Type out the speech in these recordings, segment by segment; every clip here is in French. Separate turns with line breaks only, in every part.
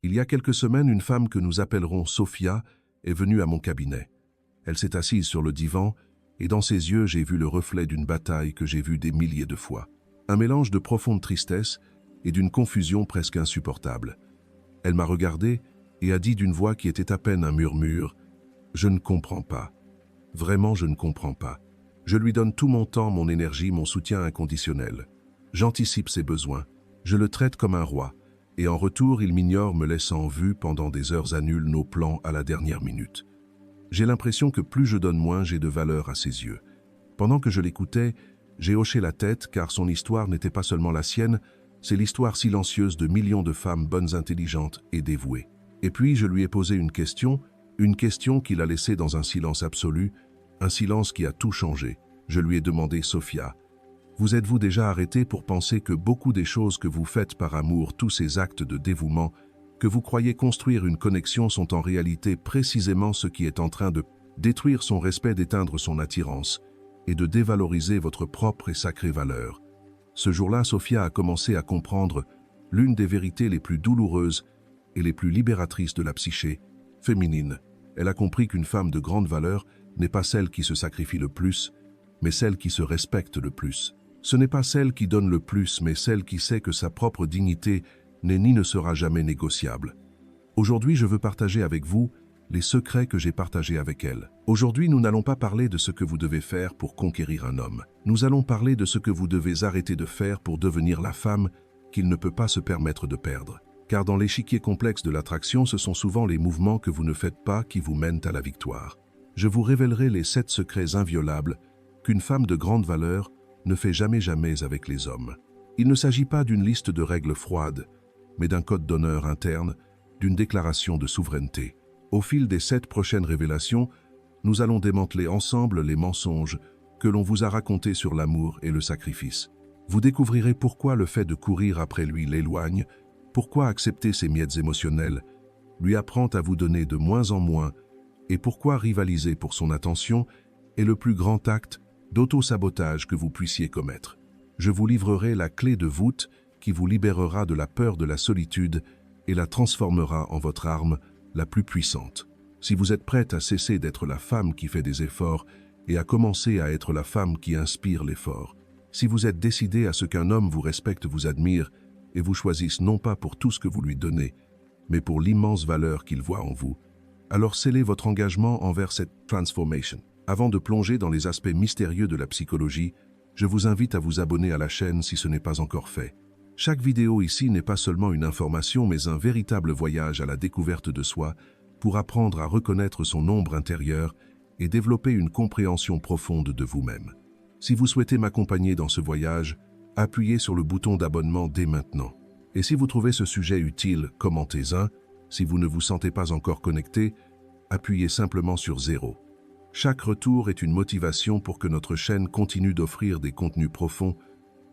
Il y a quelques semaines, une femme que nous appellerons Sophia est venue à mon cabinet. Elle s'est assise sur le divan et dans ses yeux, j'ai vu le reflet d'une bataille que j'ai vue des milliers de fois. Un mélange de profonde tristesse et d'une confusion presque insupportable. Elle m'a regardé et a dit d'une voix qui était à peine un murmure « Je ne comprends pas. Vraiment, je ne comprends pas. Je lui donne tout mon temps, mon énergie, mon soutien inconditionnel. J'anticipe ses besoins. Je le traite comme un roi. Et en retour, il m'ignore, me laissant en vue pendant des heures, annule nos plans à la dernière minute. J'ai l'impression que plus je donne, moins j'ai de valeur à ses yeux. Pendant que je l'écoutais, j'ai hoché la tête car son histoire n'était pas seulement la sienne, c'est l'histoire silencieuse de millions de femmes bonnes, intelligentes et dévouées. Et puis je lui ai posé une question qui l'a laissée dans un silence absolu, un silence qui a tout changé. Je lui ai demandé « Sophia, vous êtes-vous déjà arrêtée pour penser que beaucoup des choses que vous faites par amour, tous ces actes de dévouement, que vous croyez construire une connexion sont en réalité précisément ce qui est en train de détruire son respect, d'éteindre son attirance et de dévaloriser votre propre et sacrée valeur. » Ce jour-là, Sophia a commencé à comprendre l'une des vérités les plus douloureuses et les plus libératrices de la psyché féminine. Elle a compris qu'une femme de grande valeur n'est pas celle qui se sacrifie le plus, mais celle qui se respecte le plus. Ce n'est pas celle qui donne le plus, mais celle qui sait que sa propre dignité n'est ni ne sera jamais négociable. Aujourd'hui, je veux partager avec vous les secrets que j'ai partagés avec elle. Aujourd'hui, nous n'allons pas parler de ce que vous devez faire pour conquérir un homme. Nous allons parler de ce que vous devez arrêter de faire pour devenir la femme qu'il ne peut pas se permettre de perdre. Car dans l'échiquier complexe de l'attraction, ce sont souvent les mouvements que vous ne faites pas qui vous mènent à la victoire. Je vous révélerai les 7 secrets inviolables qu'une femme de grande valeur ne fait jamais avec les hommes. Il ne s'agit pas d'une liste de règles froides, mais d'un code d'honneur interne, d'une déclaration de souveraineté. Au fil des 7 prochaines révélations, nous allons démanteler ensemble les mensonges que l'on vous a racontés sur l'amour et le sacrifice. Vous découvrirez pourquoi le fait de courir après lui l'éloigne, pourquoi accepter ses miettes émotionnelles lui apprend à vous donner de moins en moins et pourquoi rivaliser pour son attention est le plus grand acte d'auto-sabotage que vous puissiez commettre. Je vous livrerai la clé de voûte qui vous libérera de la peur de la solitude et la transformera en votre arme la plus puissante. Si vous êtes prête à cesser d'être la femme qui fait des efforts et à commencer à être la femme qui inspire l'effort, si vous êtes décidée à ce qu'un homme vous respecte, vous admire et vous choisisse non pas pour tout ce que vous lui donnez, mais pour l'immense valeur qu'il voit en vous, alors scellez votre engagement envers cette transformation. Avant de plonger dans les aspects mystérieux de la psychologie, je vous invite à vous abonner à la chaîne si ce n'est pas encore fait. Chaque vidéo ici n'est pas seulement une information, mais un véritable voyage à la découverte de soi pour apprendre à reconnaître son ombre intérieure et développer une compréhension profonde de vous-même. Si vous souhaitez m'accompagner dans ce voyage, appuyez sur le bouton d'abonnement dès maintenant. Et si vous trouvez ce sujet utile, commentez-en. Si vous ne vous sentez pas encore connecté, appuyez simplement sur 0. Chaque retour est une motivation pour que notre chaîne continue d'offrir des contenus profonds,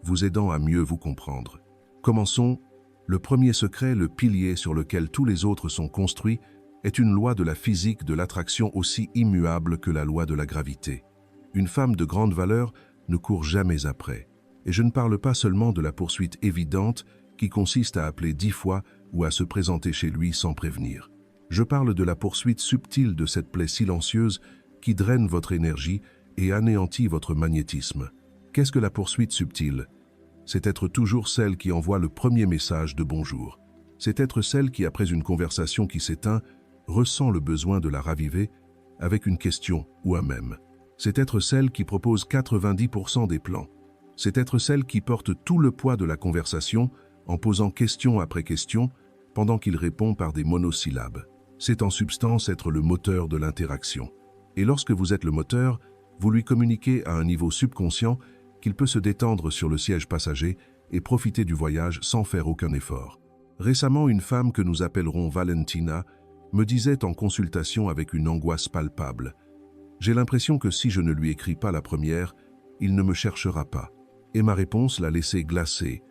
vous aidant à mieux vous comprendre. Commençons. Le premier secret, le pilier sur lequel tous les autres sont construits, est une loi de la physique de l'attraction aussi immuable que la loi de la gravité. Une femme de grande valeur ne court jamais après. Et je ne parle pas seulement de la poursuite évidente qui consiste à appeler 10 fois ou à se présenter chez lui sans prévenir. Je parle de la poursuite subtile de cette plaie silencieuse qui draine votre énergie et anéantit votre magnétisme. Qu'est-ce que la poursuite subtile? C'est être toujours celle qui envoie le premier message de bonjour. C'est être celle qui, après une conversation qui s'éteint, ressent le besoin de la raviver avec une question ou un mème. C'est être celle qui propose 90% des plans. C'est être celle qui porte tout le poids de la conversation en posant question après question pendant qu'il répond par des monosyllabes. C'est en substance être le moteur de l'interaction. Et lorsque vous êtes le moteur, vous lui communiquez à un niveau subconscient qu'il peut se détendre sur le siège passager et profiter du voyage sans faire aucun effort. Récemment, une femme que nous appellerons Valentina me disait en consultation avec une angoisse palpable « J'ai l'impression que si je ne lui écris pas la première, il ne me cherchera pas. » Et ma réponse l'a laissée glacée.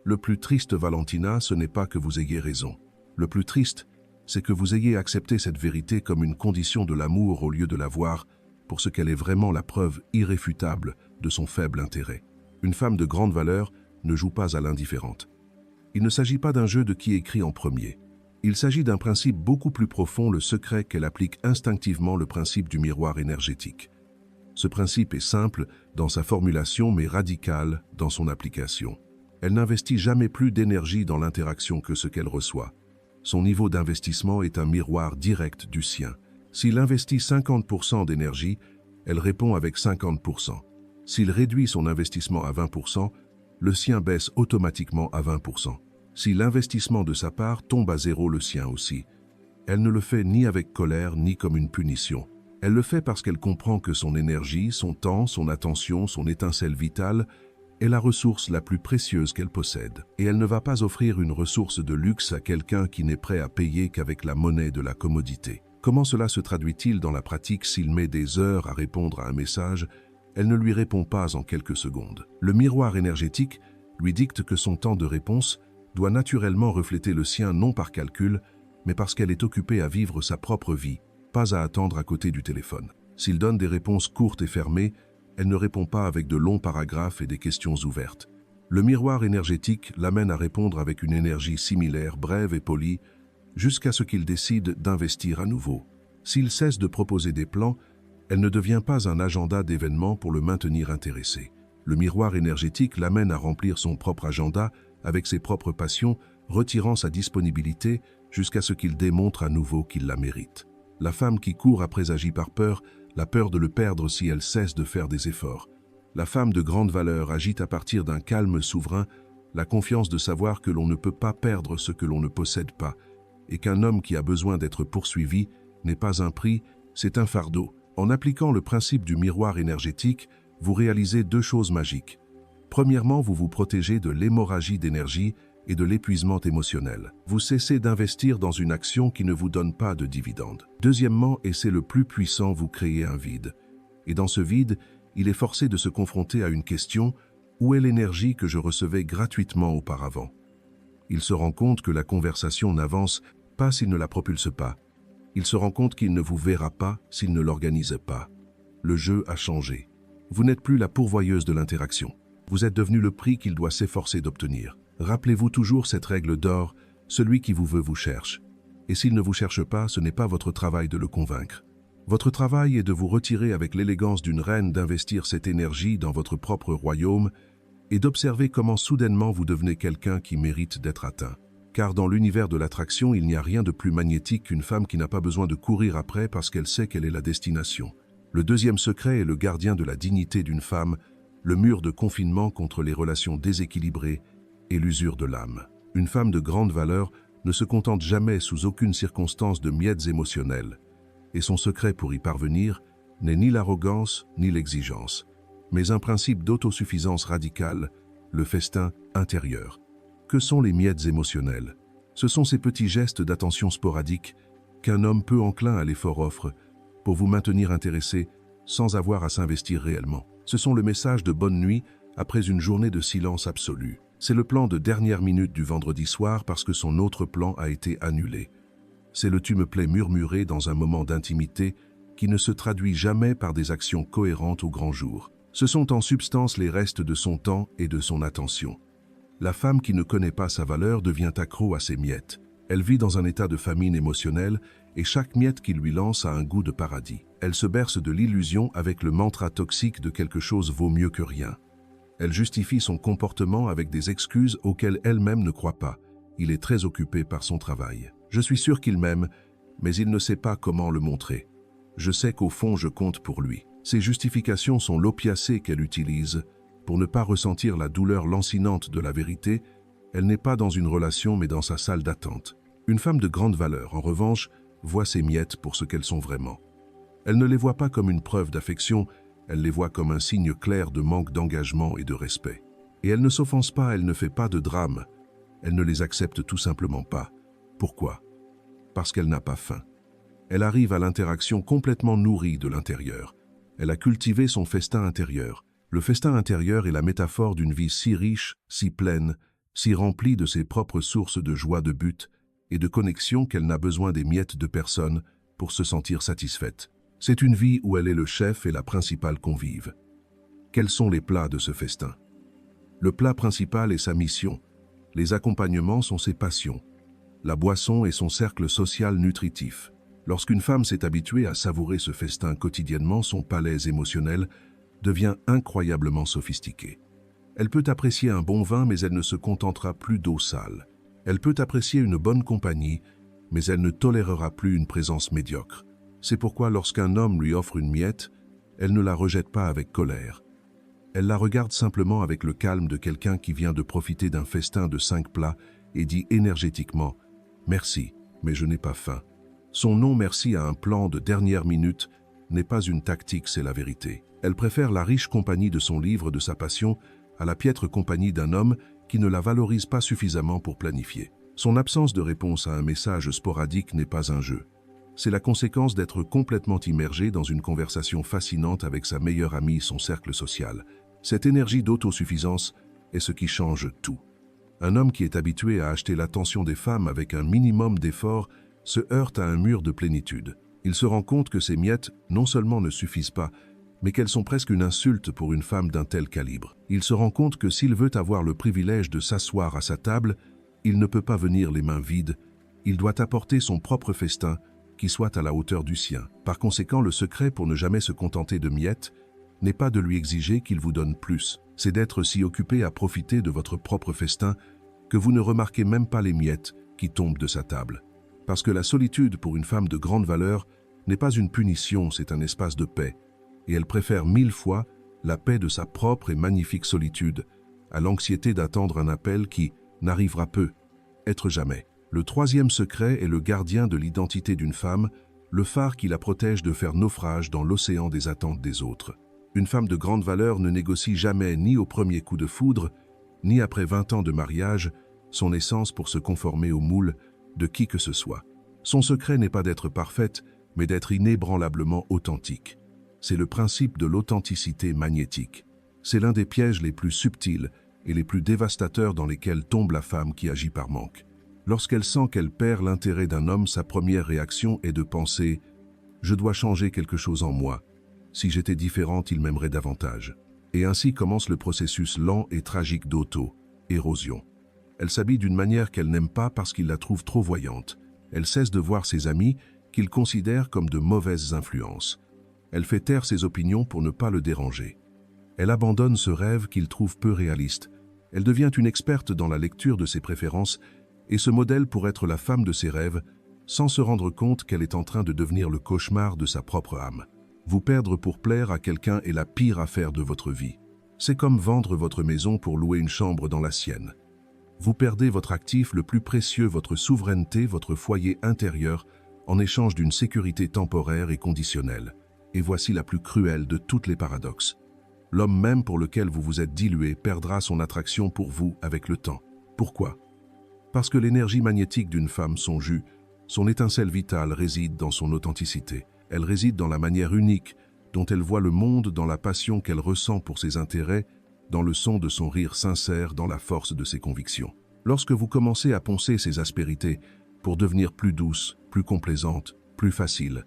Le plus triste, Valentina, ce n'est pas que vous ayez raison. Le plus triste, c'est que vous ayez accepté cette vérité comme une condition de l'amour au lieu de la voir pour ce qu'elle est vraiment, la preuve irréfutable de son faible intérêt. Une femme de grande valeur ne joue pas à l'indifférente. Il ne s'agit pas d'un jeu de qui écrit en premier. Il s'agit d'un principe beaucoup plus profond, le secret qu'elle applique instinctivement le principe du miroir énergétique. Ce principe est simple dans sa formulation mais radical dans son application. Elle n'investit jamais plus d'énergie dans l'interaction que ce qu'elle reçoit. Son niveau d'investissement est un miroir direct du sien. S'il investit 50% d'énergie, elle répond avec 50%. S'il réduit son investissement à 20%, le sien baisse automatiquement à 20%. Si l'investissement de sa part tombe à zéro, le sien aussi. Elle ne le fait ni avec colère ni comme une punition. Elle le fait parce qu'elle comprend que son énergie, son temps, son attention, son étincelle vitale est la ressource la plus précieuse qu'elle possède. Et elle ne va pas offrir une ressource de luxe à quelqu'un qui n'est prêt à payer qu'avec la monnaie de la commodité. Comment cela se traduit-il dans la pratique? S'il met des heures à répondre à un message, elle ne lui répond pas en quelques secondes. Le miroir énergétique lui dicte que son temps de réponse doit naturellement refléter le sien, non par calcul, mais parce qu'elle est occupée à vivre sa propre vie, pas à attendre à côté du téléphone. S'il donne des réponses courtes et fermées, elle ne répond pas avec de longs paragraphes et des questions ouvertes. Le miroir énergétique l'amène à répondre avec une énergie similaire, brève et polie, jusqu'à ce qu'il décide d'investir à nouveau. S'il cesse de proposer des plans, elle ne devient pas un agenda d'événements pour le maintenir intéressé. Le miroir énergétique l'amène à remplir son propre agenda avec ses propres passions, retirant sa disponibilité jusqu'à ce qu'il démontre à nouveau qu'il la mérite. La femme qui court après agit par peur, la peur de le perdre si elle cesse de faire des efforts. La femme de grande valeur agit à partir d'un calme souverain, la confiance de savoir que l'on ne peut pas perdre ce que l'on ne possède pas, et qu'un homme qui a besoin d'être poursuivi n'est pas un prix, c'est un fardeau. En appliquant le principe du miroir énergétique, vous réalisez deux choses magiques. Premièrement, vous vous protégez de l'hémorragie d'énergie et de l'épuisement émotionnel. Vous cessez d'investir dans une action qui ne vous donne pas de dividendes. Deuxièmement, et c'est le plus puissant, vous créez un vide. Et dans ce vide, il est forcé de se confronter à une question: où est l'énergie que je recevais gratuitement auparavant? Il se rend compte que la conversation n'avance pas s'il ne la propulse pas. Il se rend compte qu'il ne vous verra pas s'il ne l'organise pas. Le jeu a changé. Vous n'êtes plus la pourvoyeuse de l'interaction. Vous êtes devenu le prix qu'il doit s'efforcer d'obtenir. Rappelez-vous toujours cette règle d'or: celui qui vous veut vous cherche. Et s'il ne vous cherche pas, ce n'est pas votre travail de le convaincre. Votre travail est de vous retirer avec l'élégance d'une reine, d'investir cette énergie dans votre propre royaume et d'observer comment soudainement vous devenez quelqu'un qui mérite d'être atteint. Car dans l'univers de l'attraction, il n'y a rien de plus magnétique qu'une femme qui n'a pas besoin de courir après parce qu'elle sait quelle est la destination. Le deuxième secret est le gardien de la dignité d'une femme, le mur de confinement contre les relations déséquilibrées et l'usure de l'âme. Une femme de grande valeur ne se contente jamais sous aucune circonstance de miettes émotionnelles, et son secret pour y parvenir n'est ni l'arrogance ni l'exigence, mais un principe d'autosuffisance radicale, le festin intérieur. Que sont les miettes émotionnelles? Ce sont ces petits gestes d'attention sporadiques qu'un homme peu enclin à l'effort offre pour vous maintenir intéressé sans avoir à s'investir réellement. Ce sont le message de bonne nuit après une journée de silence absolu. C'est le plan de dernière minute du vendredi soir parce que son autre plan a été annulé. C'est le « tu me plais » murmuré dans un moment d'intimité qui ne se traduit jamais par des actions cohérentes au grand jour. Ce sont en substance les restes de son temps et de son attention. La femme qui ne connaît pas sa valeur devient accro à ses miettes. Elle vit dans un état de famine émotionnelle et chaque miette qu'il lui lance a un goût de paradis. Elle se berce de l'illusion avec le mantra toxique de quelque chose vaut mieux que rien. Elle justifie son comportement avec des excuses auxquelles elle-même ne croit pas. Il est très occupé par son travail. Je suis sûr qu'il m'aime, mais il ne sait pas comment le montrer. Je sais qu'au fond, je compte pour lui. Ces justifications sont l'opiacé qu'elle utilise. Pour ne pas ressentir la douleur lancinante de la vérité, elle n'est pas dans une relation mais dans sa salle d'attente. Une femme de grande valeur, en revanche, voit ses miettes pour ce qu'elles sont vraiment. Elle ne les voit pas comme une preuve d'affection, elle les voit comme un signe clair de manque d'engagement et de respect. Et elle ne s'offense pas, elle ne fait pas de drame. Elle ne les accepte tout simplement pas. Pourquoi? Parce qu'elle n'a pas faim. Elle arrive à l'interaction complètement nourrie de l'intérieur. Elle a cultivé son festin intérieur. Le festin intérieur est la métaphore d'une vie si riche, si pleine, si remplie de ses propres sources de joie, de but et de connexion qu'elle n'a besoin des miettes de personne pour se sentir satisfaite. C'est une vie où elle est le chef et la principale convive. Quels sont les plats de ce festin? Le plat principal est sa mission. Les accompagnements sont ses passions. la boisson et son cercle social nutritif. Lorsqu'une femme s'est habituée à savourer ce festin quotidiennement, son palais émotionnel devient incroyablement sophistiqué. Elle peut apprécier un bon vin, mais elle ne se contentera plus d'eau sale. Elle peut apprécier une bonne compagnie, mais elle ne tolérera plus une présence médiocre. C'est pourquoi lorsqu'un homme lui offre une miette, elle ne la rejette pas avec colère. Elle la regarde simplement avec le calme de quelqu'un qui vient de profiter d'un festin de 5 plats et dit énergétiquement « Merci, mais je n'ai pas faim ». Son non merci à un plan de dernière minute n'est pas une tactique, c'est la vérité. Elle préfère la riche compagnie de son livre, de sa passion, à la piètre compagnie d'un homme qui ne la valorise pas suffisamment pour planifier. Son absence de réponse à un message sporadique n'est pas un jeu. C'est la conséquence d'être complètement immergé dans une conversation fascinante avec sa meilleure amie, son cercle social. Cette énergie d'autosuffisance est ce qui change tout. Un homme qui est habitué à acheter l'attention des femmes avec un minimum d'effort se heurte à un mur de plénitude. Il se rend compte que ces miettes non seulement ne suffisent pas, mais qu'elles sont presque une insulte pour une femme d'un tel calibre. Il se rend compte que s'il veut avoir le privilège de s'asseoir à sa table, il ne peut pas venir les mains vides, il doit apporter son propre festin qui soit à la hauteur du sien. Par conséquent, le secret pour ne jamais se contenter de miettes n'est pas de lui exiger qu'il vous donne plus, c'est d'être si occupé à profiter de votre propre festin que vous ne remarquez même pas les miettes qui tombent de sa table. Parce que la solitude pour une femme de grande valeur n'est pas une punition, c'est un espace de paix, et elle préfère 1000 fois la paix de sa propre et magnifique solitude à l'anxiété d'attendre un appel qui n'arrivera peu, être jamais. Le troisième secret est le gardien de l'identité d'une femme, le phare qui la protège de faire naufrage dans l'océan des attentes des autres. Une femme de grande valeur ne négocie jamais ni au premier coup de foudre, ni après 20 ans de mariage, son essence pour se conformer au moule de qui que ce soit. Son secret n'est pas d'être parfaite, mais d'être inébranlablement authentique. C'est le principe de l'authenticité magnétique. C'est l'un des pièges les plus subtils et les plus dévastateurs dans lesquels tombe la femme qui agit par manque. Lorsqu'elle sent qu'elle perd l'intérêt d'un homme, sa première réaction est de penser « Je dois changer quelque chose en moi. Si j'étais différente, il m'aimerait davantage. » Et ainsi commence le processus lent et tragique d'auto-érosion. Elle s'habille d'une manière qu'elle n'aime pas parce qu'il la trouve trop voyante. Elle cesse de voir ses amis qu'il considère comme de mauvaises influences. Elle fait taire ses opinions pour ne pas le déranger. Elle abandonne ce rêve qu'il trouve peu réaliste. Elle devient une experte dans la lecture de ses préférences et se modèle pour être la femme de ses rêves, sans se rendre compte qu'elle est en train de devenir le cauchemar de sa propre âme. Vous perdre pour plaire à quelqu'un est la pire affaire de votre vie. C'est comme vendre votre maison pour louer une chambre dans la sienne. Vous perdez votre actif le plus précieux, votre souveraineté, votre foyer intérieur, en échange d'une sécurité temporaire et conditionnelle. Et voici la plus cruelle de toutes les paradoxes. L'homme même pour lequel vous vous êtes dilué perdra son attraction pour vous avec le temps. Pourquoi ? Parce que l'énergie magnétique d'une femme, son jus, son étincelle vitale réside dans son authenticité. Elle réside dans la manière unique dont elle voit le monde, dans la passion qu'elle ressent pour ses intérêts, dans le son de son rire sincère, dans la force de ses convictions. Lorsque vous commencez à poncer ses aspérités pour devenir plus douce, plus complaisante, plus facile,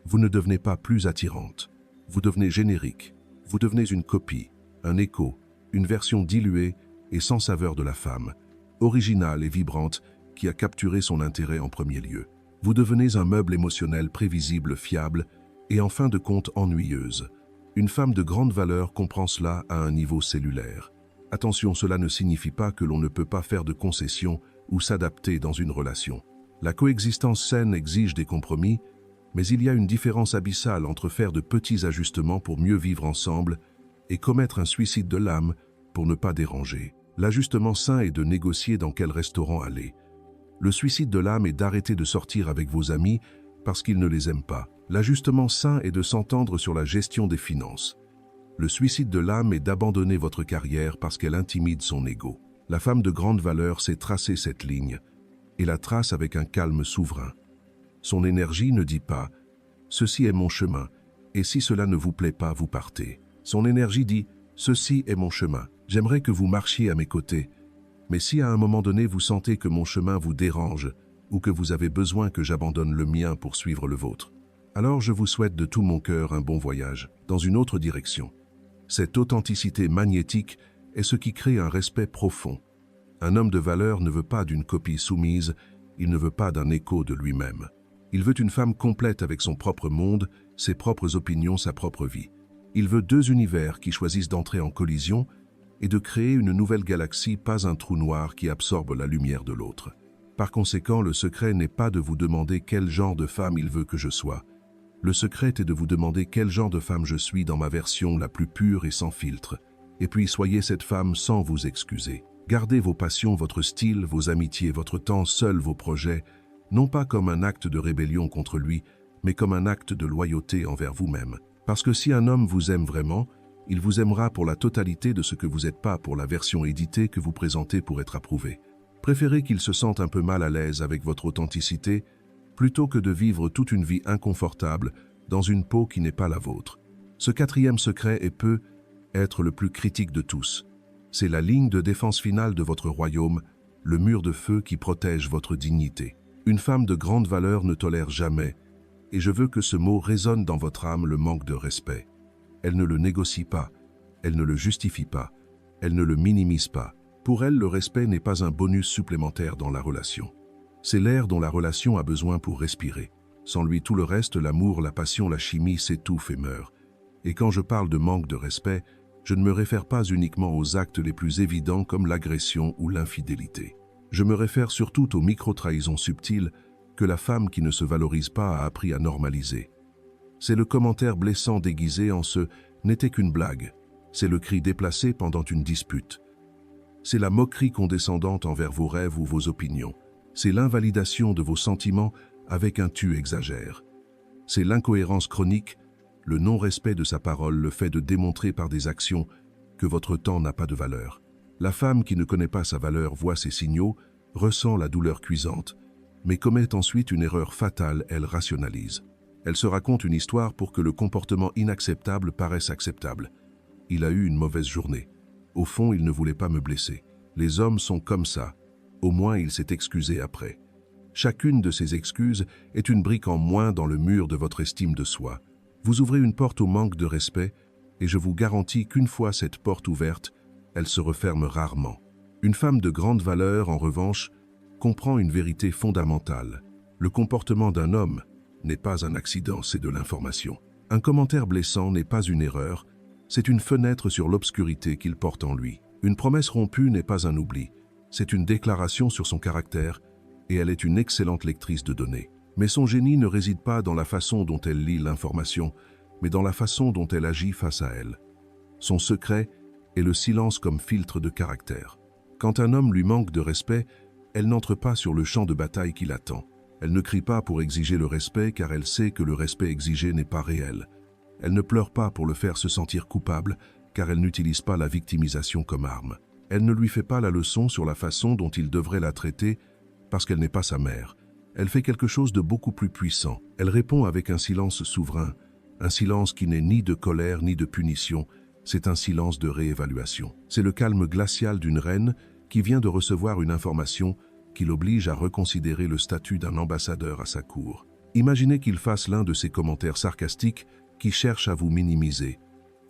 vous ne devenez pas plus attirante. Vous devenez générique. Vous devenez une copie, un écho, une version diluée et sans saveur de la femme, originale et vibrante, qui a capturé son intérêt en premier lieu. Vous devenez un meuble émotionnel prévisible, fiable et en fin de compte ennuyeuse. Une femme de grande valeur comprend cela à un niveau cellulaire. Attention, cela ne signifie pas que l'on ne peut pas faire de concessions ou s'adapter dans une relation. La coexistence saine exige des compromis, mais il y a une différence abyssale entre faire de petits ajustements pour mieux vivre ensemble et commettre un suicide de l'âme pour ne pas déranger. L'ajustement sain est de négocier dans quel restaurant aller. Le suicide de l'âme est d'arrêter de sortir avec vos amis parce qu'ils ne les aiment pas. L'ajustement sain est de s'entendre sur la gestion des finances. Le suicide de l'âme est d'abandonner votre carrière parce qu'elle intimide son ego. La femme de grande valeur sait tracer cette ligne et la trace avec un calme souverain. Son énergie ne dit pas « Ceci est mon chemin, et si cela ne vous plaît pas, vous partez ». Son énergie dit « Ceci est mon chemin, j'aimerais que vous marchiez à mes côtés, mais si à un moment donné vous sentez que mon chemin vous dérange ou que vous avez besoin que j'abandonne le mien pour suivre le vôtre, alors je vous souhaite de tout mon cœur un bon voyage dans une autre direction. » Cette authenticité magnétique est ce qui crée un respect profond. Un homme de valeur ne veut pas d'une copie soumise, il ne veut pas d'un écho de lui-même. Il veut une femme complète avec son propre monde, ses propres opinions, sa propre vie. Il veut deux univers qui choisissent d'entrer en collision et de créer une nouvelle galaxie, pas un trou noir qui absorbe la lumière de l'autre. Par conséquent, le secret n'est pas de vous demander quel genre de femme il veut que je sois. Le secret est de vous demander quel genre de femme je suis dans ma version la plus pure et sans filtre. Et puis soyez cette femme sans vous excuser. Gardez vos passions, votre style, vos amitiés, votre temps, seuls vos projets, non pas comme un acte de rébellion contre lui, mais comme un acte de loyauté envers vous-même. Parce que si un homme vous aime vraiment, il vous aimera pour la totalité de ce que vous n'êtes pas, pour la version éditée que vous présentez pour être approuvé. Préférez qu'il se sente un peu mal à l'aise avec votre authenticité, plutôt que de vivre toute une vie inconfortable dans une peau qui n'est pas la vôtre. Ce quatrième secret peut être le plus critique de tous. C'est la ligne de défense finale de votre royaume, le mur de feu qui protège votre dignité. Une femme de grande valeur ne tolère jamais, et je veux que ce mot résonne dans votre âme, le manque de respect. Elle ne le négocie pas, elle ne le justifie pas, elle ne le minimise pas. Pour elle, le respect n'est pas un bonus supplémentaire dans la relation. C'est l'air dont la relation a besoin pour respirer. Sans lui, tout le reste, l'amour, la passion, la chimie, s'étouffe et meurt. Et quand je parle de manque de respect, je ne me réfère pas uniquement aux actes les plus évidents comme l'agression ou l'infidélité. Je me réfère surtout aux micro-trahisons subtiles que la femme qui ne se valorise pas a appris à normaliser. C'est le commentaire blessant déguisé en ce « n'était qu'une blague ». C'est le cri déplacé pendant une dispute. C'est la moquerie condescendante envers vos rêves ou vos opinions. C'est l'invalidation de vos sentiments avec un « tu exagères ». C'est l'incohérence chronique, le non-respect de sa parole, le fait de démontrer par des actions que votre temps n'a pas de valeur. La femme qui ne connaît pas sa valeur voit ces signaux, ressent la douleur cuisante, mais commet ensuite une erreur fatale, elle rationalise. Elle se raconte une histoire pour que le comportement inacceptable paraisse acceptable. Il a eu une mauvaise journée. Au fond, il ne voulait pas me blesser. Les hommes sont comme ça. Au moins, il s'est excusé après. Chacune de ces excuses est une brique en moins dans le mur de votre estime de soi. Vous ouvrez une porte au manque de respect, et je vous garantis qu'une fois cette porte ouverte, elle se referme rarement. Une femme de grande valeur, en revanche, comprend une vérité fondamentale. Le comportement d'un homme n'est pas un accident, c'est de l'information. Un commentaire blessant n'est pas une erreur, c'est une fenêtre sur l'obscurité qu'il porte en lui. Une promesse rompue n'est pas un oubli, c'est une déclaration sur son caractère, et elle est une excellente lectrice de données. Mais son génie ne réside pas dans la façon dont elle lit l'information, mais dans la façon dont elle agit face à elle. Son secret est le silence comme filtre de caractère. Quand un homme lui manque de respect, elle n'entre pas sur le champ de bataille qui l'attend. Elle ne crie pas pour exiger le respect car elle sait que le respect exigé n'est pas réel. Elle ne pleure pas pour le faire se sentir coupable car elle n'utilise pas la victimisation comme arme. Elle ne lui fait pas la leçon sur la façon dont il devrait la traiter parce qu'elle n'est pas sa mère. Elle fait quelque chose de beaucoup plus puissant. Elle répond avec un silence souverain, un silence qui n'est ni de colère ni de punition, c'est un silence de réévaluation. C'est le calme glacial d'une reine qui vient de recevoir une information qui l'oblige à reconsidérer le statut d'un ambassadeur à sa cour. Imaginez qu'il fasse l'un de ces commentaires sarcastiques qui cherchent à vous minimiser.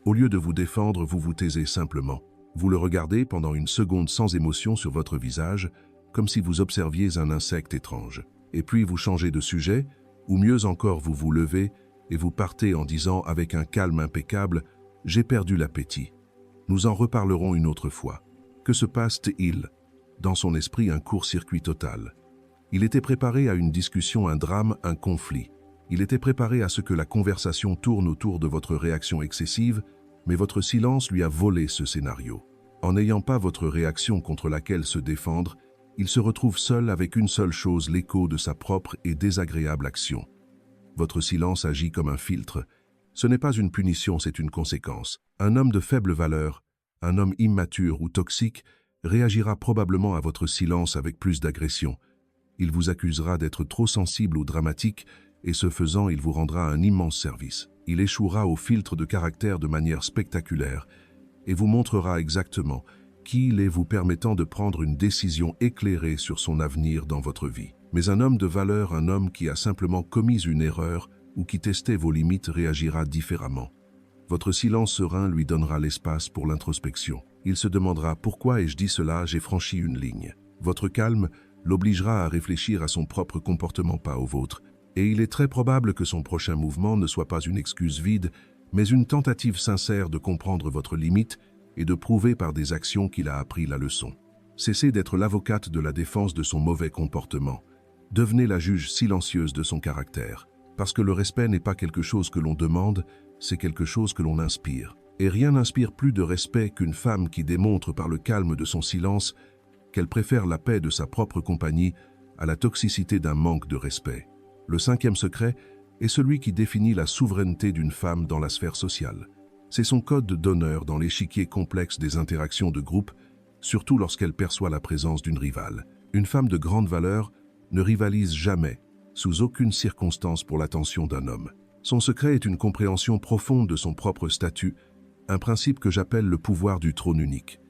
Au lieu de vous défendre, vous vous taisez simplement. Vous le regardez pendant une seconde sans émotion sur votre visage, comme si vous observiez un insecte étrange. Et puis vous changez de sujet, ou mieux encore vous vous levez et vous partez en disant avec un calme impeccable « J'ai perdu l'appétit. Nous en reparlerons une autre fois. » Que se passe-t-il? Dans son esprit, un court-circuit total. Il était préparé à une discussion, un drame, un conflit. Il était préparé à ce que la conversation tourne autour de votre réaction excessive, mais votre silence lui a volé ce scénario. En n'ayant pas votre réaction contre laquelle se défendre, il se retrouve seul avec une seule chose, l'écho de sa propre et désagréable action. Votre silence agit comme un filtre. Ce n'est pas une punition, c'est une conséquence. Un homme de faible valeur, un homme immature ou toxique, réagira probablement à votre silence avec plus d'agression. Il vous accusera d'être trop sensible ou dramatique et ce faisant, il vous rendra un immense service. Il échouera au filtre de caractère de manière spectaculaire et vous montrera exactement qui il est, vous permettant de prendre une décision éclairée sur son avenir dans votre vie. Mais un homme de valeur, un homme qui a simplement commis une erreur ou qui testait vos limites réagira différemment. Votre silence serein lui donnera l'espace pour l'introspection. Il se demandera « Pourquoi ai-je dit cela? J'ai franchi une ligne ». Votre calme l'obligera à réfléchir à son propre comportement, pas au vôtre, et il est très probable que son prochain mouvement ne soit pas une excuse vide, mais une tentative sincère de comprendre votre limite et de prouver par des actions qu'il a appris la leçon. Cessez d'être l'avocate de la défense de son mauvais comportement. Devenez la juge silencieuse de son caractère. Parce que le respect n'est pas quelque chose que l'on demande, c'est quelque chose que l'on inspire. Et rien n'inspire plus de respect qu'une femme qui démontre par le calme de son silence qu'elle préfère la paix de sa propre compagnie à la toxicité d'un manque de respect. Le cinquième secret est celui qui définit la souveraineté d'une femme dans la sphère sociale. C'est son code d'honneur dans l'échiquier complexe des interactions de groupe, surtout lorsqu'elle perçoit la présence d'une rivale. Une femme de grande valeur ne rivalise jamais, sous aucune circonstance, pour l'attention d'un homme. Son secret est une compréhension profonde de son propre statut, un principe que j'appelle le pouvoir du trône unique.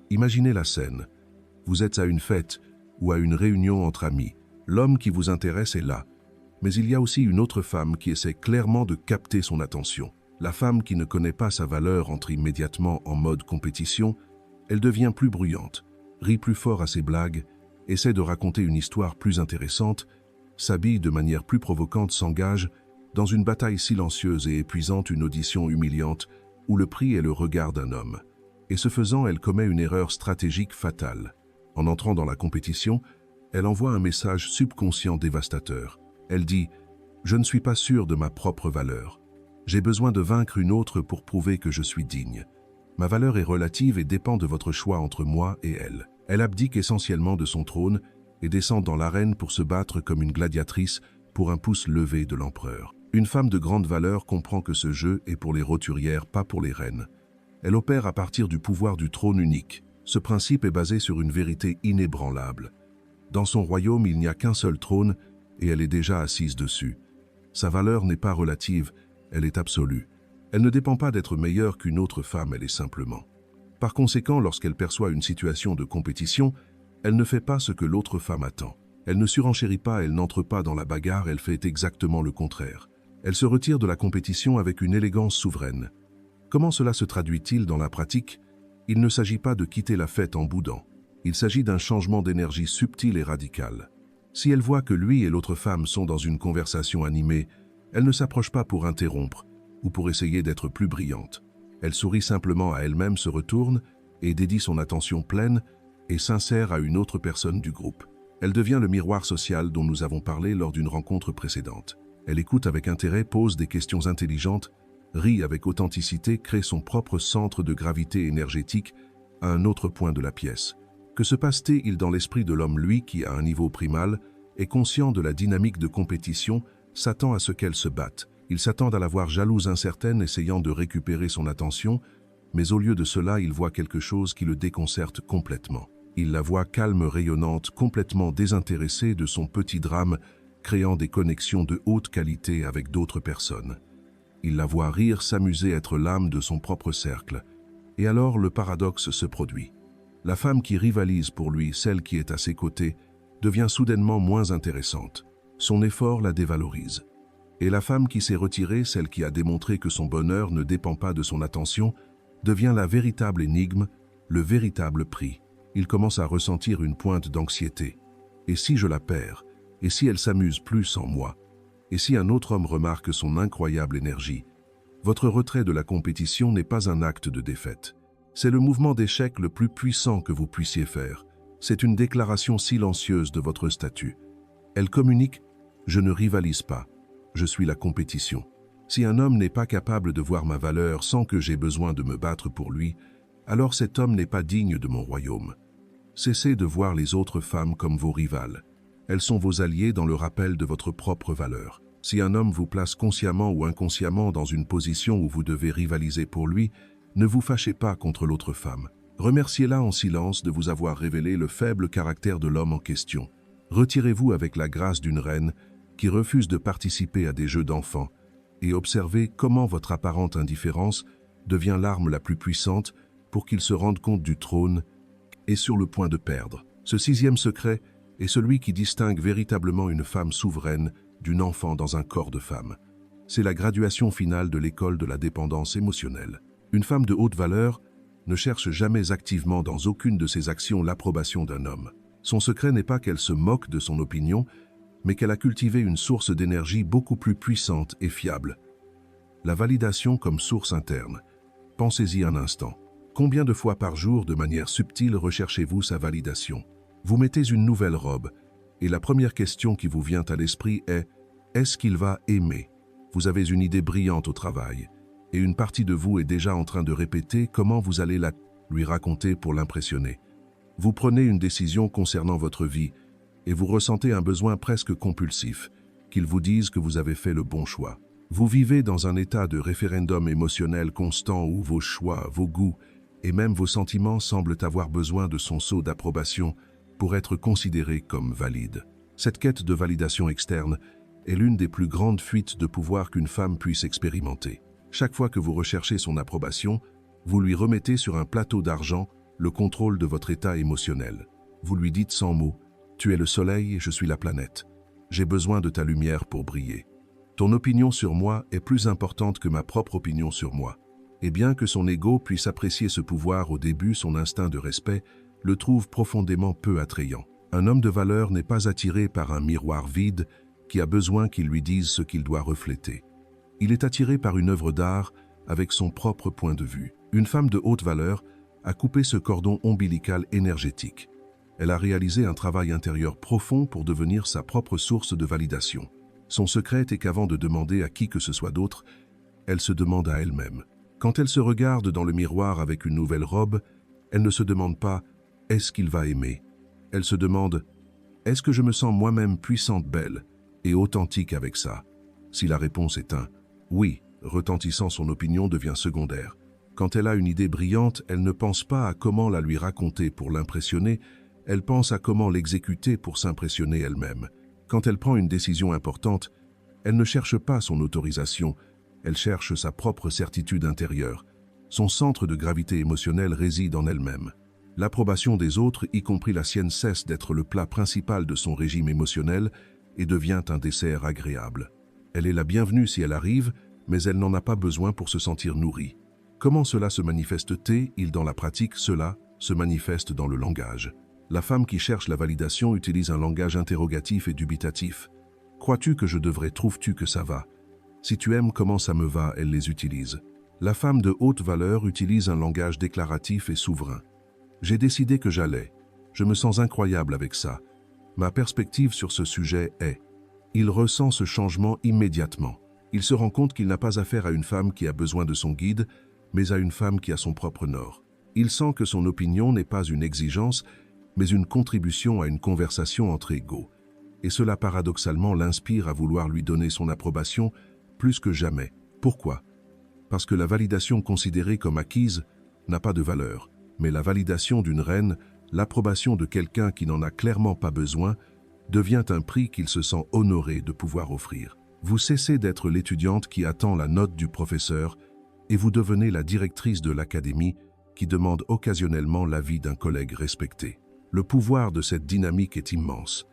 Imaginez la scène. Vous êtes à une fête ou à une réunion entre amis. L'homme qui vous intéresse est là. Mais il y a aussi une autre femme qui essaie clairement de capter son attention. La femme qui ne connaît pas sa valeur entre immédiatement en mode compétition. Elle devient plus bruyante, rit plus fort à ses blagues, essaie de raconter une histoire plus intéressante, s'habille de manière plus provocante, s'engage dans une bataille silencieuse et épuisante, une audition humiliante, où le prix est le regard d'un homme. Et ce faisant, elle commet une erreur stratégique fatale. En entrant dans la compétition, elle envoie un message subconscient dévastateur. Elle dit « Je ne suis pas sûre de ma propre valeur. J'ai besoin de vaincre une autre pour prouver que je suis digne. Ma valeur est relative et dépend de votre choix entre moi et elle. » Elle abdique essentiellement de son trône et descend dans l'arène pour se battre comme une gladiatrice pour un pouce levé de l'empereur. Une femme de grande valeur comprend que ce jeu est pour les roturières, pas pour les reines. Elle opère à partir du pouvoir du trône unique. Ce principe est basé sur une vérité inébranlable. Dans son royaume, il n'y a qu'un seul trône et elle est déjà assise dessus. Sa valeur n'est pas relative, elle est absolue. Elle ne dépend pas d'être meilleure qu'une autre femme, elle est simplement. Par conséquent, lorsqu'elle perçoit une situation de compétition, elle ne fait pas ce que l'autre femme attend. Elle ne surenchérit pas, elle n'entre pas dans la bagarre, elle fait exactement le contraire. Elle se retire de la compétition avec une élégance souveraine. Comment cela se traduit-il dans la pratique? Il ne s'agit pas de quitter la fête en boudant. Il s'agit d'un changement d'énergie subtil et radical. Si elle voit que lui et l'autre femme sont dans une conversation animée, elle ne s'approche pas pour interrompre ou pour essayer d'être plus brillante. Elle sourit simplement à elle-même, se retourne et dédie son attention pleine et sincère à une autre personne du groupe. Elle devient le miroir social dont nous avons parlé lors d'une rencontre précédente. Elle écoute avec intérêt, pose des questions intelligentes, rit avec authenticité, crée son propre centre de gravité énergétique à un autre point de la pièce. Que se passe-t-il dans l'esprit de l'homme, lui, qui, à un niveau primal, est conscient de la dynamique de compétition, s'attend à ce qu'elle se batte. Il s'attend à la voir jalouse, incertaine, essayant de récupérer son attention, mais au lieu de cela, il voit quelque chose qui le déconcerte complètement. Il la voit calme, rayonnante, complètement désintéressée de son petit drame, créant des connexions de haute qualité avec d'autres personnes. Il la voit rire, s'amuser, être l'âme de son propre cercle. Et alors le paradoxe se produit. La femme qui rivalise pour lui, celle qui est à ses côtés, devient soudainement moins intéressante. Son effort la dévalorise. Et la femme qui s'est retirée, celle qui a démontré que son bonheur ne dépend pas de son attention, devient la véritable énigme, le véritable prix. Il commence à ressentir une pointe d'anxiété. Et si je la perds? Et si elle s'amuse plus sans moi? Et si un autre homme remarque son incroyable énergie? Votre retrait de la compétition n'est pas un acte de défaite. C'est le mouvement d'échec le plus puissant que vous puissiez faire. C'est une déclaration silencieuse de votre statut. Elle communique « Je ne rivalise pas, je suis la compétition ». Si un homme n'est pas capable de voir ma valeur sans que j'aie besoin de me battre pour lui, alors cet homme n'est pas digne de mon royaume. Cessez de voir les autres femmes comme vos rivales. Elles sont vos alliés dans le rappel de votre propre valeur. Si un homme vous place consciemment ou inconsciemment dans une position où vous devez rivaliser pour lui, ne vous fâchez pas contre l'autre femme. Remerciez-la en silence de vous avoir révélé le faible caractère de l'homme en question. Retirez-vous avec la grâce d'une reine qui refuse de participer à des jeux d'enfants et observez comment votre apparente indifférence devient l'arme la plus puissante pour qu'il se rende compte du trône et sur le point de perdre. Ce sixième secret est celui qui distingue véritablement une femme souveraine d'une enfant dans un corps de femme. C'est la graduation finale de l'école de la dépendance émotionnelle. Une femme de haute valeur ne cherche jamais activement dans aucune de ses actions l'approbation d'un homme. Son secret n'est pas qu'elle se moque de son opinion, mais qu'elle a cultivé une source d'énergie beaucoup plus puissante et fiable. La validation comme source interne. Pensez-y un instant. Combien de fois par jour, de manière subtile, recherchez-vous sa validation? Vous mettez une nouvelle robe, et la première question qui vous vient à l'esprit est « Est-ce qu'il va aimer ?» Vous avez une idée brillante au travail, et une partie de vous est déjà en train de répéter comment vous allez lui raconter pour l'impressionner. Vous prenez une décision concernant votre vie, et vous ressentez un besoin presque compulsif, qu'il vous dise que vous avez fait le bon choix. Vous vivez dans un état de référendum émotionnel constant où vos choix, vos goûts et même vos sentiments semblent avoir besoin de son sceau d'approbation pour être considérés comme valides. Cette quête de validation externe est l'une des plus grandes fuites de pouvoir qu'une femme puisse expérimenter. Chaque fois que vous recherchez son approbation, vous lui remettez sur un plateau d'argent le contrôle de votre état émotionnel. Vous lui dites sans mots « Tu es le soleil, je suis la planète. J'ai besoin de ta lumière pour briller. Ton opinion sur moi est plus importante que ma propre opinion sur moi. » Et bien que son ego puisse apprécier ce pouvoir au début, son instinct de respect le trouve profondément peu attrayant. Un homme de valeur n'est pas attiré par un miroir vide qui a besoin qu'il lui dise ce qu'il doit refléter. Il est attiré par une œuvre d'art avec son propre point de vue. Une femme de haute valeur a coupé ce cordon ombilical énergétique. Elle a réalisé un travail intérieur profond pour devenir sa propre source de validation. Son secret est qu'avant de demander à qui que ce soit d'autre, elle se demande à elle-même. Quand elle se regarde dans le miroir avec une nouvelle robe, elle ne se demande pas « est-ce qu'il va aimer ?» Elle se demande « est-ce que je me sens moi-même puissante, belle et authentique avec ça ?» Si la réponse est un « oui », retentissant, son opinion devient secondaire. Quand elle a une idée brillante, elle ne pense pas à comment la lui raconter pour l'impressionner, elle pense à comment l'exécuter pour s'impressionner elle-même. Quand elle prend une décision importante, elle ne cherche pas son autorisation, elle cherche sa propre certitude intérieure. Son centre de gravité émotionnelle réside en elle-même. L'approbation des autres, y compris la sienne, cesse d'être le plat principal de son régime émotionnel et devient un dessert agréable. Elle est la bienvenue si elle arrive, mais elle n'en a pas besoin pour se sentir nourrie. Comment cela se manifeste-t-il dans la pratique? Cela se manifeste dans le langage. La femme qui cherche la validation utilise un langage interrogatif et dubitatif. Crois-tu que je devrais? Trouves-tu que ça va? Si tu aimes comment ça me va, elle les utilise. La femme de haute valeur utilise un langage déclaratif et souverain. J'ai décidé que j'allais. Je me sens incroyable avec ça. Ma perspective sur ce sujet est. Il ressent ce changement immédiatement. Il se rend compte qu'il n'a pas affaire à une femme qui a besoin de son guide, mais à une femme qui a son propre nord. Il sent que son opinion n'est pas une exigence, mais une contribution à une conversation entre égaux. Et cela paradoxalement l'inspire à vouloir lui donner son approbation plus que jamais. Pourquoi? Parce que la validation considérée comme acquise n'a pas de valeur, mais la validation d'une reine, l'approbation de quelqu'un qui n'en a clairement pas besoin, devient un prix qu'il se sent honoré de pouvoir offrir. Vous cessez d'être l'étudiante qui attend la note du professeur et vous devenez la directrice de l'académie qui demande occasionnellement l'avis d'un collègue respecté. Le pouvoir de cette dynamique est immense.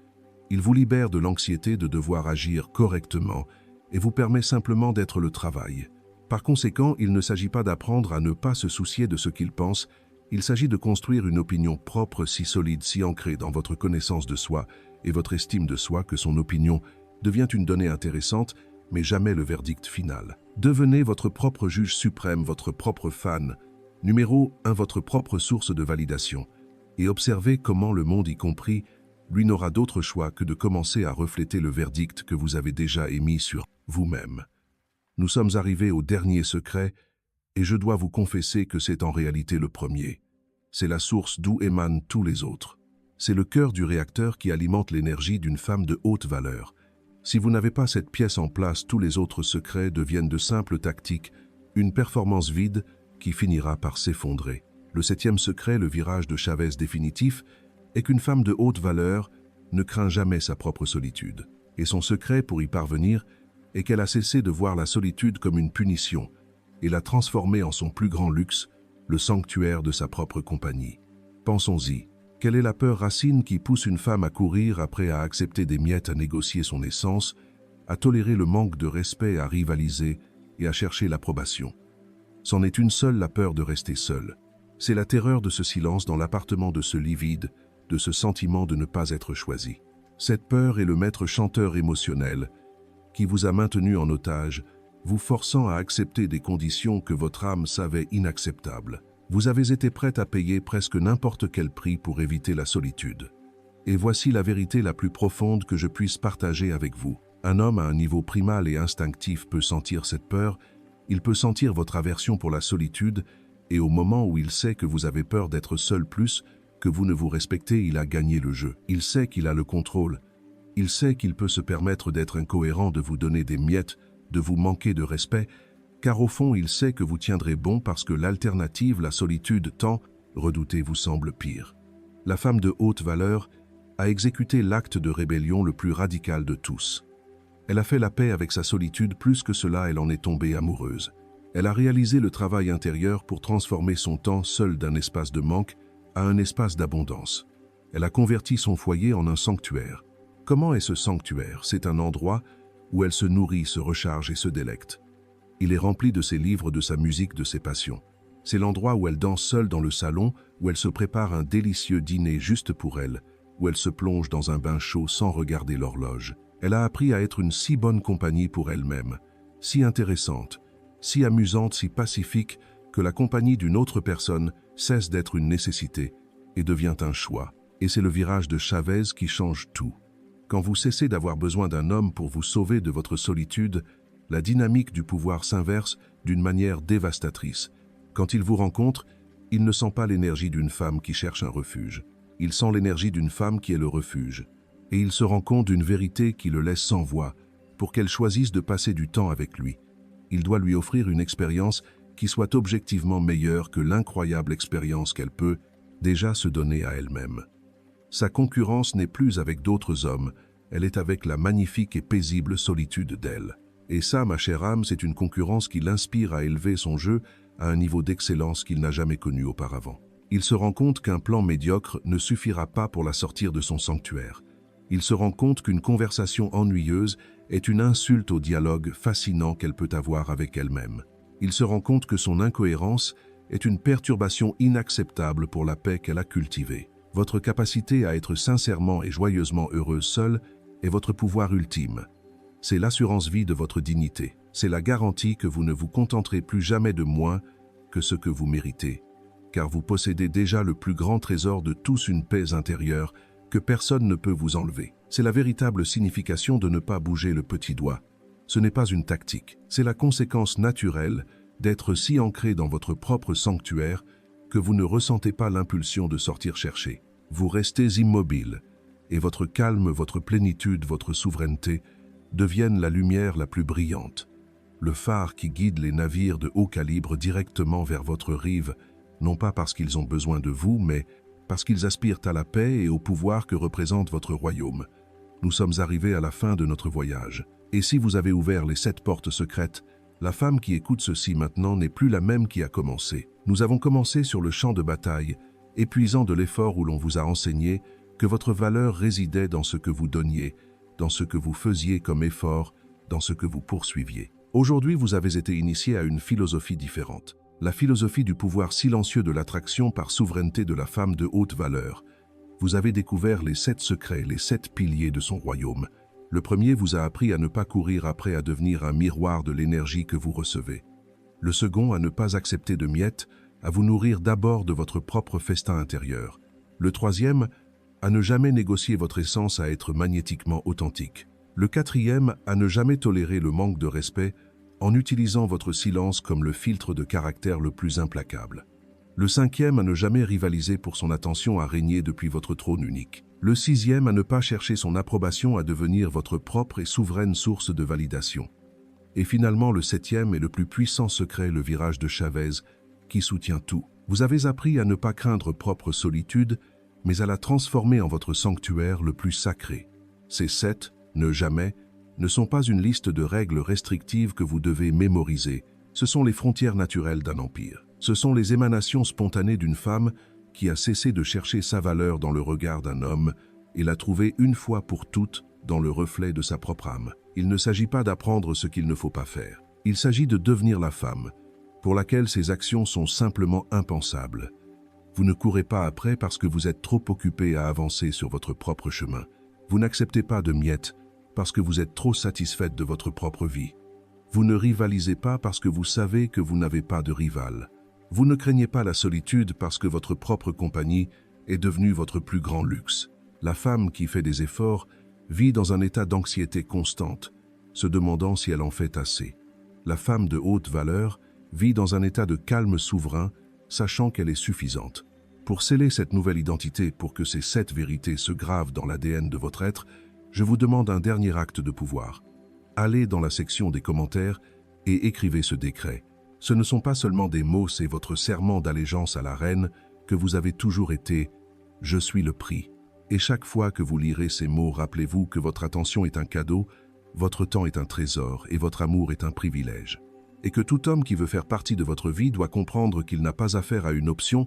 Il vous libère de l'anxiété de devoir agir correctement et vous permet simplement d'être le travail. Par conséquent, il ne s'agit pas d'apprendre à ne pas se soucier de ce qu'il pense, il s'agit de construire une opinion propre si solide, si ancrée dans votre connaissance de soi et votre estime de soi que son opinion devient une donnée intéressante, mais jamais le verdict final. Devenez votre propre juge suprême, votre propre fan. Numéro 1, votre propre source de validation. Et observez comment le monde, y compris, lui n'aura d'autre choix que de commencer à refléter le verdict que vous avez déjà émis sur vous-même. Nous sommes arrivés au dernier secret, et je dois vous confesser que c'est en réalité le premier. C'est la source d'où émanent tous les autres. C'est le cœur du réacteur qui alimente l'énergie d'une femme de haute valeur. Si vous n'avez pas cette pièce en place, tous les autres secrets deviennent de simples tactiques, une performance vide qui finira par s'effondrer. Le 7e secret, le virage de Chavez définitif, est qu'une femme de haute valeur ne craint jamais sa propre solitude. Et son secret pour y parvenir est qu'elle a cessé de voir la solitude comme une punition et l'a transformée en son plus grand luxe, le sanctuaire de sa propre compagnie. Pensons-y. Quelle est la peur racine qui pousse une femme à courir après à accepter des miettes, à négocier son essence, à tolérer le manque de respect, à rivaliser et à chercher l'approbation? C'en est une seule, la peur de rester seule. C'est la terreur de ce silence dans l'appartement, de ce lit vide, de ce sentiment de ne pas être choisi. Cette peur est le maître chanteur émotionnel qui vous a maintenu en otage, vous forçant à accepter des conditions que votre âme savait inacceptables. Vous avez été prête à payer presque n'importe quel prix pour éviter la solitude. Et voici la vérité la plus profonde que je puisse partager avec vous. Un homme à un niveau primal et instinctif peut sentir cette peur, il peut sentir votre aversion pour la solitude, et au moment où il sait que vous avez peur d'être seul plus, que vous ne vous respectez, il a gagné le jeu. Il sait qu'il a le contrôle. Il sait qu'il peut se permettre d'être incohérent, de vous donner des miettes, de vous manquer de respect, car au fond, il sait que vous tiendrez bon parce que l'alternative, la solitude, tant redoutée, vous semble pire. La femme de haute valeur a exécuté l'acte de rébellion le plus radical de tous. Elle a fait la paix avec sa solitude, plus que cela, elle en est tombée amoureuse. Elle a réalisé le travail intérieur pour transformer son temps seul d'un espace de manque à un espace d'abondance. Elle a converti son foyer en un sanctuaire. Comment est ce sanctuaire? C'est un endroit où elle se nourrit, se recharge et se délecte. Il est rempli de ses livres, de sa musique, de ses passions. C'est l'endroit où elle danse seule dans le salon, où elle se prépare un délicieux dîner juste pour elle, où elle se plonge dans un bain chaud sans regarder l'horloge. Elle a appris à être une si bonne compagnie pour elle-même, si intéressante, si amusante, si pacifique, que la compagnie d'une autre personne cesse d'être une nécessité et devient un choix. Et c'est le virage de Chavez qui change tout. Quand vous cessez d'avoir besoin d'un homme pour vous sauver de votre solitude, la dynamique du pouvoir s'inverse d'une manière dévastatrice. Quand il vous rencontre, il ne sent pas l'énergie d'une femme qui cherche un refuge. Il sent l'énergie d'une femme qui est le refuge. Et il se rend compte d'une vérité qui le laisse sans voix. Pour qu'elle choisisse de passer du temps avec lui, il doit lui offrir une expérience qui soit objectivement meilleure que l'incroyable expérience qu'elle peut déjà se donner à elle-même. Sa concurrence n'est plus avec d'autres hommes, elle est avec la magnifique et paisible solitude d'elle. Et ça, ma chère âme, c'est une concurrence qui l'inspire à élever son jeu à un niveau d'excellence qu'il n'a jamais connu auparavant. Il se rend compte qu'un plan médiocre ne suffira pas pour la sortir de son sanctuaire. Il se rend compte qu'une conversation ennuyeuse est une insulte au dialogue fascinant qu'elle peut avoir avec elle-même. Il se rend compte que son incohérence est une perturbation inacceptable pour la paix qu'elle a cultivée. Votre capacité à être sincèrement et joyeusement heureuse seule est votre pouvoir ultime. C'est l'assurance vie de votre dignité. C'est la garantie que vous ne vous contenterez plus jamais de moins que ce que vous méritez, car vous possédez déjà le plus grand trésor de tous, une paix intérieure que personne ne peut vous enlever. C'est la véritable signification de ne pas bouger le petit doigt. Ce n'est pas une tactique, c'est la conséquence naturelle d'être si ancré dans votre propre sanctuaire que vous ne ressentez pas l'impulsion de sortir chercher. Vous restez immobile, et votre calme, votre plénitude, votre souveraineté deviennent la lumière la plus brillante, le phare qui guide les navires de haut calibre directement vers votre rive, non pas parce qu'ils ont besoin de vous, mais parce qu'ils aspirent à la paix et au pouvoir que représente votre royaume. Nous sommes arrivés à la fin de notre voyage. Et si vous avez ouvert les 7 portes secrètes, la femme qui écoute ceci maintenant n'est plus la même qui a commencé. Nous avons commencé sur le champ de bataille, épuisant de l'effort où l'on vous a enseigné que votre valeur résidait dans ce que vous donniez, dans ce que vous faisiez comme effort, dans ce que vous poursuiviez. Aujourd'hui, vous avez été initié à une philosophie différente. La philosophie du pouvoir silencieux de l'attraction par souveraineté de la femme de haute valeur. Vous avez découvert les 7 secrets, les 7 piliers de son royaume. Le premier vous a appris à ne pas courir après à devenir un miroir de l'énergie que vous recevez. Le second à ne pas accepter de miettes, à vous nourrir d'abord de votre propre festin intérieur. Le troisième à ne jamais négocier votre essence à être magnétiquement authentique. Le quatrième à ne jamais tolérer le manque de respect en utilisant votre silence comme le filtre de caractère le plus implacable. Le cinquième à ne jamais rivaliser pour son attention à régner depuis votre trône unique. Le sixième à ne pas chercher son approbation à devenir votre propre et souveraine source de validation. Et finalement le septième et le plus puissant secret, le virage de Chavez, qui soutient tout. Vous avez appris à ne pas craindre propre solitude, mais à la transformer en votre sanctuaire le plus sacré. Ces 7, ne jamais, ne sont pas une liste de règles restrictives que vous devez mémoriser. Ce sont les frontières naturelles d'un empire. Ce sont les émanations spontanées d'une femme qui a cessé de chercher sa valeur dans le regard d'un homme et l'a trouvée une fois pour toutes dans le reflet de sa propre âme. Il ne s'agit pas d'apprendre ce qu'il ne faut pas faire. Il s'agit de devenir la femme, pour laquelle ces actions sont simplement impensables. Vous ne courez pas après parce que vous êtes trop occupé à avancer sur votre propre chemin. Vous n'acceptez pas de miettes parce que vous êtes trop satisfaite de votre propre vie. Vous ne rivalisez pas parce que vous savez que vous n'avez pas de rival. Vous ne craignez pas la solitude parce que votre propre compagnie est devenue votre plus grand luxe. La femme qui fait des efforts vit dans un état d'anxiété constante, se demandant si elle en fait assez. La femme de haute valeur vit dans un état de calme souverain, sachant qu'elle est suffisante. Pour sceller cette nouvelle identité, pour que ces 7 vérités se gravent dans l'ADN de votre être, je vous demande un dernier acte de pouvoir. Allez dans la section des commentaires et écrivez ce décret. Ce ne sont pas seulement des mots, c'est votre serment d'allégeance à la reine que vous avez toujours été « Je suis le prix ». Et chaque fois que vous lirez ces mots, rappelez-vous que votre attention est un cadeau, votre temps est un trésor et votre amour est un privilège. Et que tout homme qui veut faire partie de votre vie doit comprendre qu'il n'a pas affaire à une option,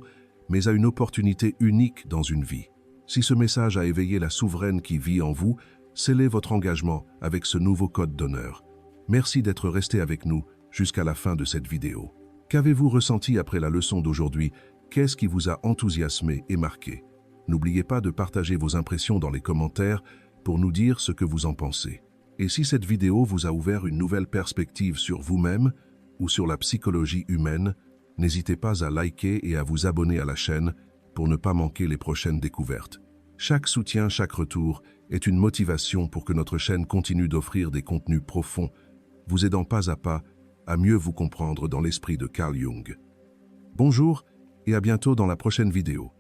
mais à une opportunité unique dans une vie. Si ce message a éveillé la souveraine qui vit en vous, scellez votre engagement avec ce nouveau code d'honneur. Merci d'être resté avec nous jusqu'à la fin de cette vidéo. Qu'avez-vous ressenti après la leçon d'aujourd'hui? Qu'est-ce qui vous a enthousiasmé et marqué? N'oubliez pas de partager vos impressions dans les commentaires pour nous dire ce que vous en pensez. Et si cette vidéo vous a ouvert une nouvelle perspective sur vous-même ou sur la psychologie humaine, n'hésitez pas à liker et à vous abonner à la chaîne pour ne pas manquer les prochaines découvertes. Chaque soutien, chaque retour est une motivation pour que notre chaîne continue d'offrir des contenus profonds, vous aidant pas à pas à mieux vous comprendre dans l'esprit de Carl Jung. Bonjour et à bientôt dans la prochaine vidéo.